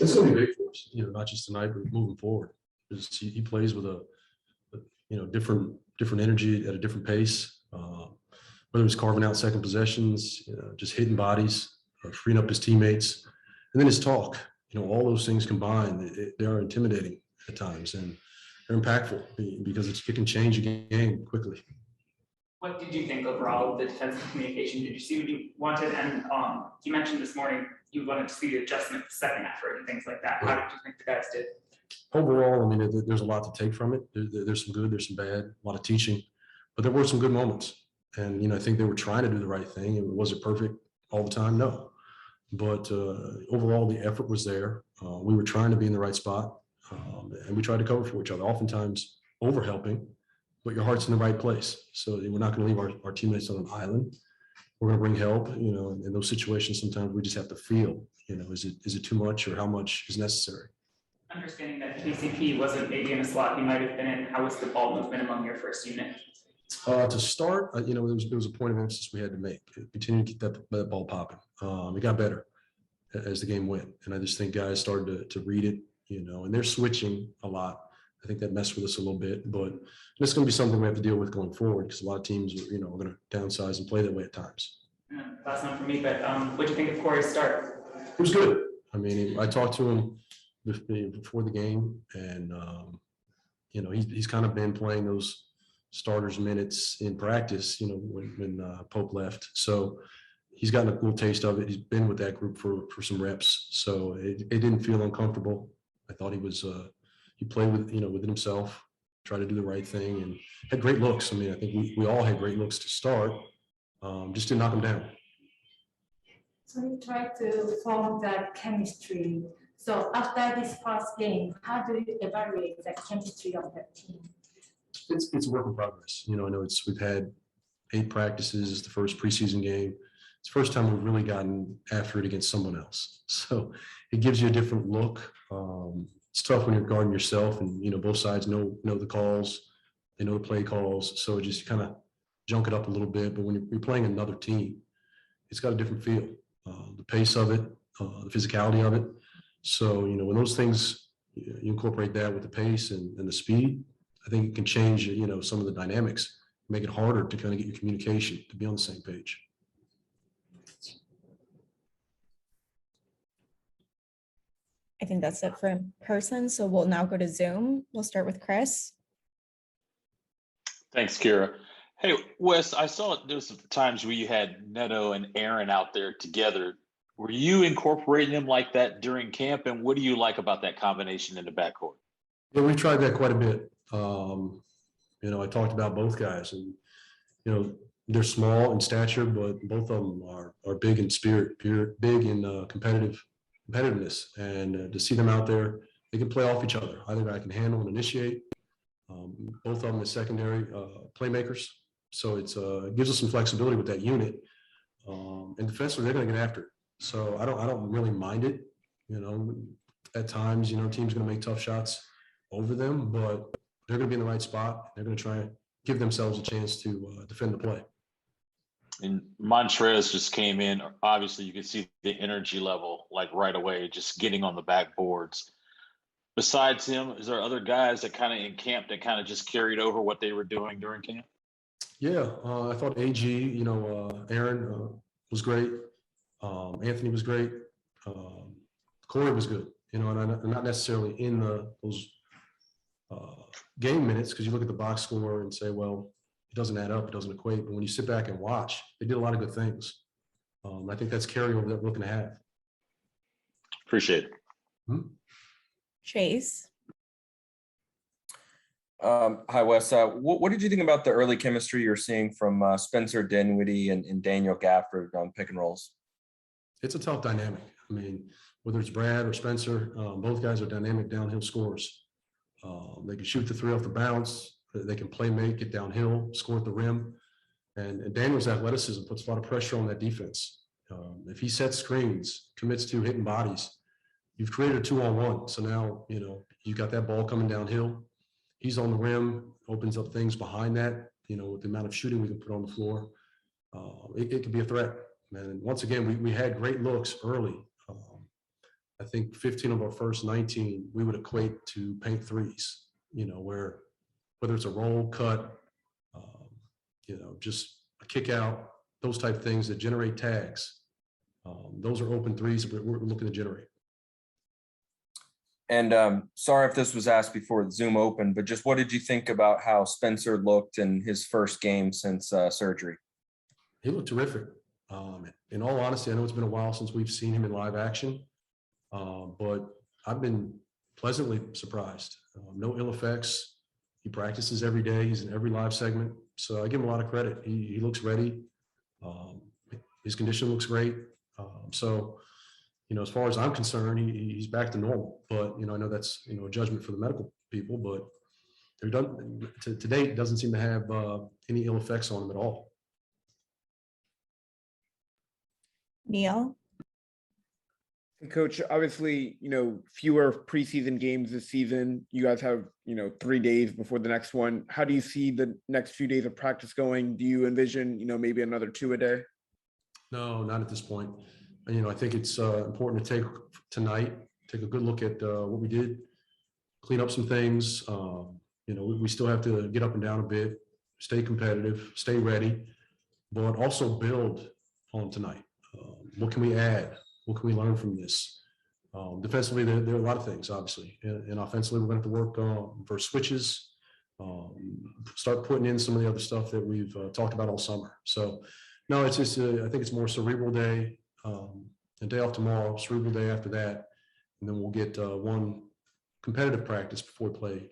It's going to be big for us, not just tonight, but moving forward. He plays with a different energy at a different pace. Whether it's carving out second possessions, just hitting bodies, freeing up his teammates, and then his talk. All those things combined, they are intimidating at times, and they're impactful because it can change a game quickly. What did you think overall of the defensive communication? Did you see what you wanted? And you mentioned this morning you wanted to see the adjustment, the second effort, and things like that. How did you think the guys did? Overall, there's a lot to take from it. There's some good, there's some bad, a lot of teaching, but there were some good moments. And, I think they were trying to do the right thing. Was it perfect all the time? No. But overall, the effort was there. We were trying to be in the right spot, and we tried to cover for each other, oftentimes over-helping, but your heart's in the right place. So we're not going to leave our teammates on an island. We're going to bring help. In those situations, sometimes we just have to feel, is it too much or how much is necessary? Understanding that KCP wasn't maybe in a slot he might have been in, how was the ball movement among your first unit? To start, there was a point of emphasis we had to make. Continue to keep that ball popping. It got better as the game went, and I just think guys started to read it, and they're switching a lot. I think that messed with us a little bit, but it's going to be something we have to deal with going forward because a lot of teams, are going to downsize and play that way at times. Last one for me, but what do you think of Corey's start? It was good. I talked to him before the game, and he's kind of been playing those starters minutes in practice, when Pope left. So he's gotten a little taste of it. He's been with that group for some reps. So it didn't feel uncomfortable. I thought he played within himself, tried to do the right thing, and had great looks. I think we all had great looks to start, just didn't knock him down. So you try to form that chemistry. So after this first game, how do you evaluate the chemistry of that team? It's a work in progress. I know we've had 8 practices. It's the first preseason game. It's the first time we've really gotten after it against someone else. So it gives you a different look. It's tough when you're guarding yourself, and both sides know the calls, they know the play calls. So just kind of junk it up a little bit. But when you're playing another team, it's got a different feel. The pace of it, the physicality of it. So when those things, you incorporate that with the pace and the speed, I think it can change, some of the dynamics, make it harder to kind of get your communication to be on the same page. I think that's it for in person. So we'll now go to Zoom. We'll start with Chris. Thanks, Kira. Hey, Wes, I saw there was some times where you had Neto and Aaron out there together. Were you incorporating them like that during camp? And what do you like about that combination in the backcourt? Yeah, we tried that quite a bit. I talked about both guys, and they're small in stature, but both of them are big in spirit, big in competitiveness, and to see them out there, they can play off each other. Either guy can handle and initiate. Both of them as secondary playmakers, so it gives us some flexibility with that unit. And defensively, they're going to get after it. So I don't really mind it. At times, teams going to make tough shots over them, but they're going to be in the right spot. They're going to try and give themselves a chance to defend the play. And Montrez just came in. Obviously, you can see the energy level like right away, just getting on the backboards. Besides him, is there other guys that kind of in camp that kind of just carried over what they were doing during camp? Yeah, I thought AG, Aaron was great. Anthony was great. Corey was good, and not necessarily in those game minutes, because you look at the box score and say, well, it doesn't add up, it doesn't equate. But when you sit back and watch, they did a lot of good things. I think that's carryover that we're looking to have. Appreciate it. Hmm? Chase. Hi, Wes. What did you think about the early chemistry you're seeing from Spencer Dinwiddie and Daniel Gafford on pick and rolls? It's a tough dynamic. Whether it's Brad or Spencer, both guys are dynamic downhill scorers. They can shoot the three off the bounce. They can play make, get downhill, score at the rim. And Daniel's athleticism puts a lot of pressure on that defense. If he sets screens, commits to hitting bodies, you've created a 2-on-1. So now, you got that ball coming downhill. He's on the rim, opens up things behind that, with the amount of shooting we can put on the floor. It could be a threat, man. And once again, we had great looks early. I think 15 of our first 19, we would equate to paint threes, where whether it's a roll, cut, just a kick out, those type of things that generate tags. Those are open threes that we're looking to generate. And sorry if this was asked before the Zoom opened, but just what did you think about how Spencer looked in his first game since surgery? He looked terrific. In all honesty, I know it's been a while since we've seen him in live action, but I've been pleasantly surprised. No ill effects. He practices every day. He's in every live segment. So I give him a lot of credit. He looks ready. His condition looks great. So, as far as I'm concerned, he's back to normal. But, I know that's, a judgment for the medical people, but they're done to date, doesn't seem to have any ill effects on him at all. Neil? Coach, obviously, fewer preseason games this season. You guys have, 3 days before the next one. How do you see the next few days of practice going? Do you envision, maybe another 2 a day? No, not at this point. I think it's important to take a good look at what we did, clean up some things. We still have to get up and down a bit, stay competitive, stay ready, but also build on tonight. What can we add? What can we learn from this? Defensively, there are a lot of things, obviously, and offensively, we're going to have to work for switches, start putting in some of the other stuff that we've talked about all summer. So, no, it's just, I think it's more cerebral day, a day off tomorrow, cerebral day after that, and then we'll get one competitive practice before we play